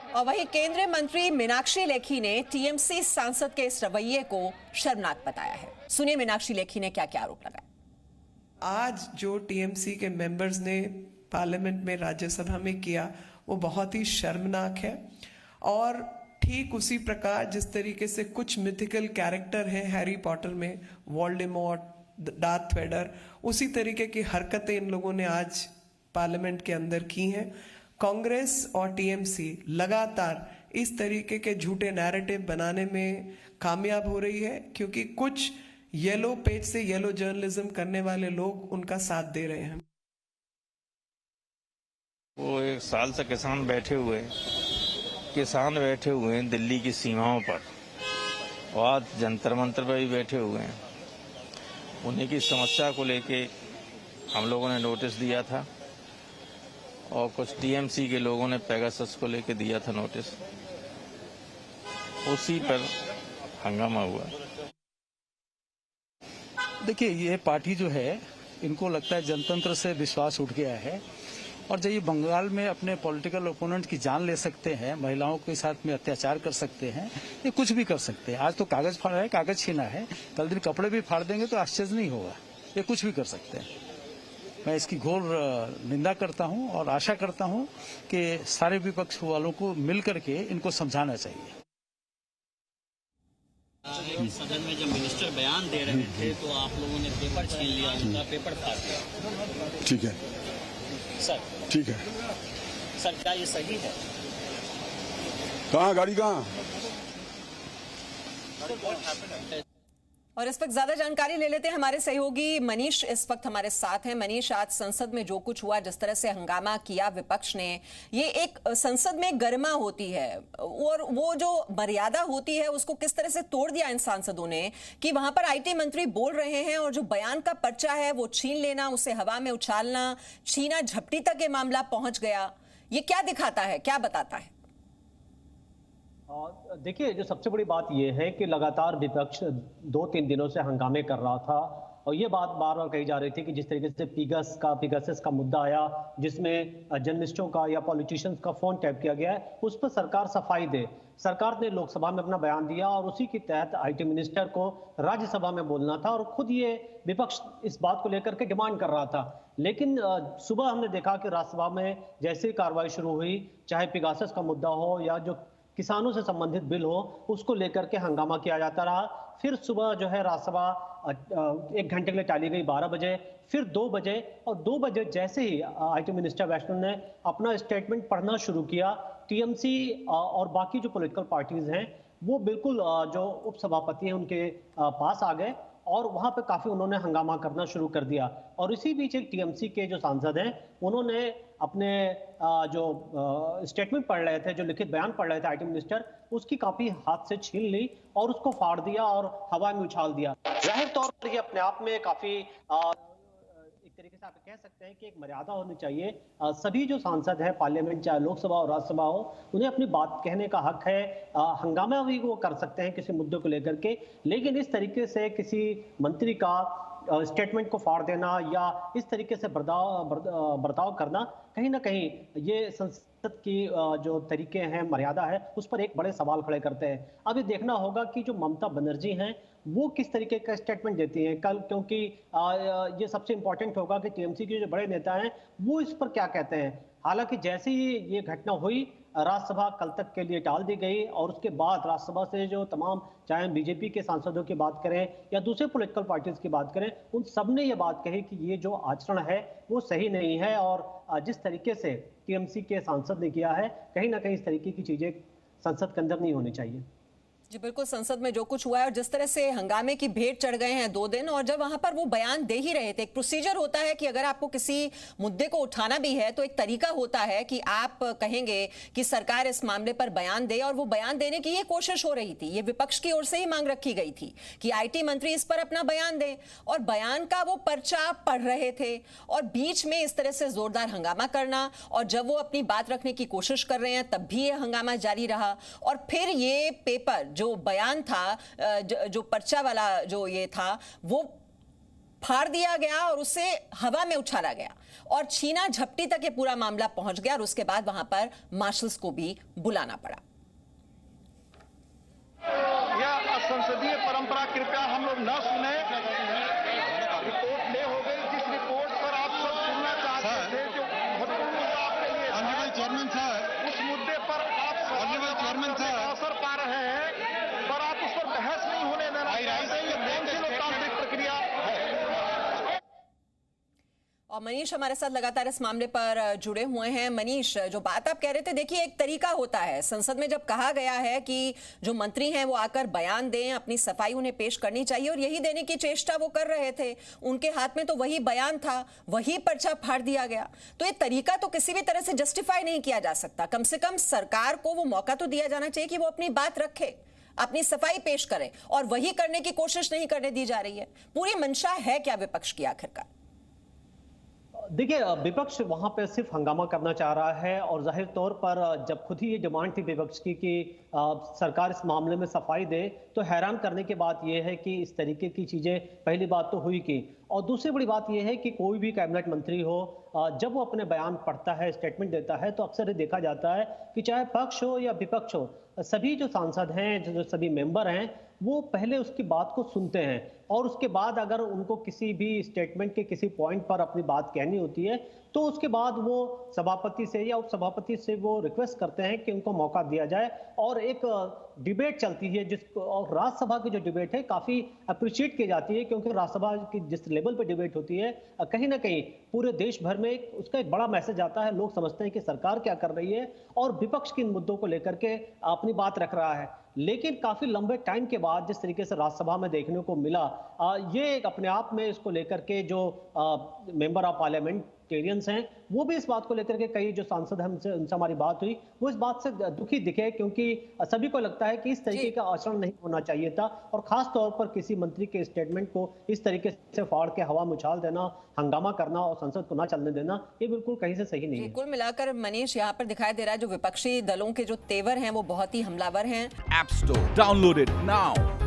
और वहीं केंद्रीय मंत्री मीनाक्षी लेखी ने टीएमसी सांसद के इस रवैये को शर्मनाक बताया है। सुनिए मीनाक्षी लेखी ने क्या क्या आरोप लगाए। आज जो टीएमसी के मेंबर्स ने पार्लियामेंट में, राज्यसभा में किया, वो बहुत ही शर्मनाक है। और ठीक उसी प्रकार जिस तरीके से कुछ मिथिकल कैरेक्टर हैं हैरी पॉटर में, वोल्डेमॉर्ट, डार्थ वेडर, उसी तरीके की हरकतें इन लोगों ने आज पार्लियामेंट के अंदर की हैं। कांग्रेस और टीएमसी लगातार इस तरीके के झूठे नैरेटिव बनाने में कामयाब हो रही है, क्योंकि कुछ येलो पेज से येलो जर्नलिज्म करने वाले लोग उनका साथ दे रहे हैं। वो एक साल से किसान बैठे हुए हैं दिल्ली की सीमाओं पर, और आज जंतर मंतर पर भी बैठे हुए हैं। उन्हीं की समस्या को लेके हम लोगों ने नोटिस दिया था, और कुछ टीएमसी के लोगों ने पेगासस को लेके दिया था नोटिस, उसी पर हंगामा हुआ। देखिए, ये पार्टी जो है, इनको लगता है जनतंत्र से विश्वास उठ गया है, और जब ये बंगाल में अपने पॉलिटिकल ओपोनेंट की जान ले सकते हैं, महिलाओं के साथ में अत्याचार कर सकते हैं, ये कुछ भी कर सकते हैं। आज तो कागज फाड़ा है, कागज छीना है, कल दिन कपड़े भी फाड़ देंगे तो आश्चर्य नहीं होगा। ये कुछ भी कर सकते हैं। मैं इसकी घोर निंदा करता हूं और आशा करता हूं कि सारे विपक्ष वालों को मिलकर के इनको समझाना चाहिए। सदन में जब मिनिस्टर बयान दे रहे थे तो आप लोगों ने पेपर छीन लिया, उनका पेपर फाड़ दिया। ठीक है सर, ठीक है सर, क्या ये सही है? कहाँ गाड़ी कहाँ? और इस वक्त ज्यादा जानकारी ले लेते हैं। हमारे सहयोगी मनीष इस वक्त हमारे साथ हैं। मनीष, आज संसद में जो कुछ हुआ, जिस तरह से हंगामा किया विपक्ष ने, ये एक संसद में गरिमा होती है और वो जो मर्यादा होती है उसको किस तरह से तोड़ दिया इन सांसदों ने कि वहां पर आईटी मंत्री बोल रहे हैं और जो बयान का पर्चा है वो छीन लेना, उसे हवा में उछालना, छीना झपटी तक ये मामला पहुंच गया। ये क्या दिखाता है, क्या बताता है? देखिए, जो सबसे बड़ी बात यह है कि लगातार विपक्ष 2-3 दिनों से हंगामे कर रहा था, और ये बात बार बार कही जा रही थी कि जिस तरीके से पिगासस का मुद्दा आया, जिसमें जर्नलिस्टों का या पॉलिटिशियंस का फोन टैप किया गया है, उस पर सरकार सफाई दे। सरकार ने लोकसभा में अपना बयान दिया और उसी के तहत आईटी मिनिस्टर को राज्यसभा में बोलना था, और खुद ये विपक्ष इस बात को लेकर के डिमांड कर रहा था। लेकिन सुबह हमने देखा कि राज्यसभा में जैसे ही कार्रवाई शुरू हुई, चाहे पिगासस का मुद्दा हो या जो किसानों से संबंधित बिल हो, उसको लेकर के हंगामा किया जाता रहा। फिर सुबह जो है राज्यसभा 1 घंटे के लिए टाली गई 12 बजे, फिर 2 बजे, और 2 बजे जैसे ही आईटी मिनिस्टर वैष्णव ने अपना स्टेटमेंट पढ़ना शुरू किया, टीएमसी और बाकी जो पॉलिटिकल पार्टीज हैं वो बिल्कुल जो उपसभापति हैं उनके पास आ गए, और वहां पे काफी उन्होंने हंगामा करना शुरू कर दिया। और इसी बीच एक टीएमसी के जो सांसद हैं, उन्होंने अपने जो स्टेटमेंट पढ़ रहे थे, जो लिखित बयान पढ़ रहे थे आईटी मिनिस्टर, उसकी कॉपी हाथ से छीन ली और उसको फाड़ दिया और हवा में उछाल दिया। जाहिर तौर पर ये अपने आप में काफी एक तरीके से आप कह सकते हैं कि एक मर्यादा होनी चाहिए। सभी जो सांसद हैं पार्लियामेंट, चाहे लोकसभा और राज्यसभा हो, उन्हें अपनी बात कहने का हक है। हंगामा भी वो कर सकते हैं किसी मुद्दे को लेकर के, लेकिन इस तरीके से किसी मंत्री का स्टेटमेंट को फाड़ देना या इस तरीके से बर्ताव करना, कहीं ना कहीं ये संसद की जो तरीके हैं, मर्यादा है, उस पर एक बड़े सवाल खड़े करते हैं। अब ये देखना होगा कि जो ममता बनर्जी हैं वो किस तरीके का स्टेटमेंट देती हैं कल, क्योंकि ये सबसे इंपॉर्टेंट होगा कि टीएमसी के जो बड़े नेता हैं वो इस पर क्या कहते हैं। हालांकि जैसे ही ये घटना हुई, राज्यसभा कल तक के लिए टाल दी गई, और उसके बाद राज्यसभा से जो तमाम, चाहे बीजेपी के सांसदों की बात करें या दूसरे पॉलिटिकल पार्टीज की बात करें, उन सब ने ये बात कही कि ये जो आचरण है वो सही नहीं है, और जिस तरीके से टीएमसी के सांसद ने किया है, कहीं ना कहीं इस तरीके की चीजें संसद के अंदर नहीं होनी चाहिए। जी बिल्कुल, संसद में जो कुछ हुआ है और जिस तरह से हंगामे की भेंट चढ़ गए हैं 2 दिन, और जब वहां पर वो बयान दे ही रहे थे, एक प्रोसीजर होता है कि अगर आपको किसी मुद्दे को उठाना भी है तो एक तरीका होता है कि आप कहेंगे कि सरकार इस मामले पर बयान दे, और वो बयान देने की ये कोशिश हो रही थी, ये विपक्ष की ओर से ही मांग रखी गई थी कि आईटी मंत्री इस पर अपना बयान दें, और बयान का वो पर्चा पढ़ रहे थे और बीच में इस तरह से जोरदार हंगामा करना, और जब वो अपनी बात रखने की कोशिश कर रहे हैं तब भी ये हंगामा जारी रहा। और फिर ये पेपर, जो बयान था, जो पर्चा वाला जो ये था, वो फाड़ दिया गया और उसे हवा में उछाला गया और छीना झपटी तक ये पूरा मामला पहुंच गया और उसके बाद वहां पर मार्शल्स को भी बुलाना पड़ा। यह असंसदीय परंपरा कृपया हम लोग न सुने। रिपोर्ट ले हो गई, जिस रिपोर्ट पर आप सब सुनना चाहते थे, जो महत्वपूर्ण मुद्दा आपके लिए था, चेयरमैन साहब, उस मुद्दे पर आप चेयरमैन साहब अवसर पा रहे हैं, पर आप उस पर बहस नहीं होने देना चाहते। ये कौन सी लोकतांत्रिक प्रक्रिया है? और मनीष हमारे साथ लगातार इस मामले पर जुड़े हुए हैं। मनीष, जो बात आप कह रहे थे, देखिए एक तरीका होता है संसद में जब कहा गया है कि जो मंत्री हैं वो आकर बयान दें, अपनी सफाई उन्हें पेश करनी चाहिए और यही देने की चेष्टा वो कर रहे थे। उनके हाथ में तो वही बयान था, वही पर्चा फाड़ दिया गया। तो ये तरीका तो किसी भी तरह से जस्टिफाई नहीं किया जा सकता। कम से कम सरकार को वो मौका तो दिया जाना चाहिए कि वो अपनी बात रखे, अपनी सफाई पेश करे, और वही करने की कोशिश नहीं करने दी जा रही है। पूरी मंशा है क्या विपक्ष की आखिरकार? देखिए, विपक्ष वहां पे सिर्फ हंगामा करना चाह रहा है और जाहिर तौर पर जब खुद ही ये डिमांड थी विपक्ष की कि सरकार इस मामले में सफाई दे, तो हैरान करने की बात यह है कि इस तरीके की चीजें पहली बात तो हुई की, और दूसरी बड़ी बात यह है कि कोई भी कैबिनेट मंत्री हो, जब वो अपने बयान पढ़ता है, स्टेटमेंट देता है, तो अक्सर ये देखा जाता है कि चाहे पक्ष हो या विपक्ष हो, सभी जो सांसद हैं, जो सभी मेंबर हैं, वो पहले उसकी बात को सुनते हैं और उसके बाद अगर उनको किसी भी स्टेटमेंट के किसी पॉइंट पर अपनी बात कहनी होती है तो उसके बाद वो सभापति से या उपसभापति से वो रिक्वेस्ट करते हैं कि उनको मौका दिया जाए और एक डिबेट चलती है, जिसको और राज्यसभा की जो डिबेट है काफी अप्रिशिएट की जाती है, क्योंकि राज्यसभा की जिस लेवल पे डिबेट होती है कहीं ना कहीं पूरे देश भर में उसका एक बड़ा मैसेज आता है। लोग समझते हैं कि सरकार क्या कर रही है और विपक्ष किन मुद्दों को लेकर के अपनी बात रख रहा है। लेकिन काफी लंबे टाइम के बाद जिस तरीके से राज्यसभा में देखने को मिला, ये एक अपने आप में इसको लेकर के जो मेंबर ऑफ पार्लियामेंटेरियंस हैं वो भी इस बात को लेकर के, कई जो सांसद हैं उनसे हमारी बात हुई, वो इस बात से दुखी दिखे, क्योंकि सभी को लगता है कि इस तरीके का आचरण नहीं होना चाहिए था और खास तौर पर किसी मंत्री के स्टेटमेंट को इस तरीके से फाड़ के हवा में उछाल देना, हंगामा करना और संसद को ना चलने देना, ये बिल्कुल कहीं से सही नहीं है। कुल मिलाकर मनीष, यहाँ पर दिखाई दे रहा है जो विपक्षी दलों के जो तेवर हैं वो बहुत ही हमलावर हैं। App store downloaded now.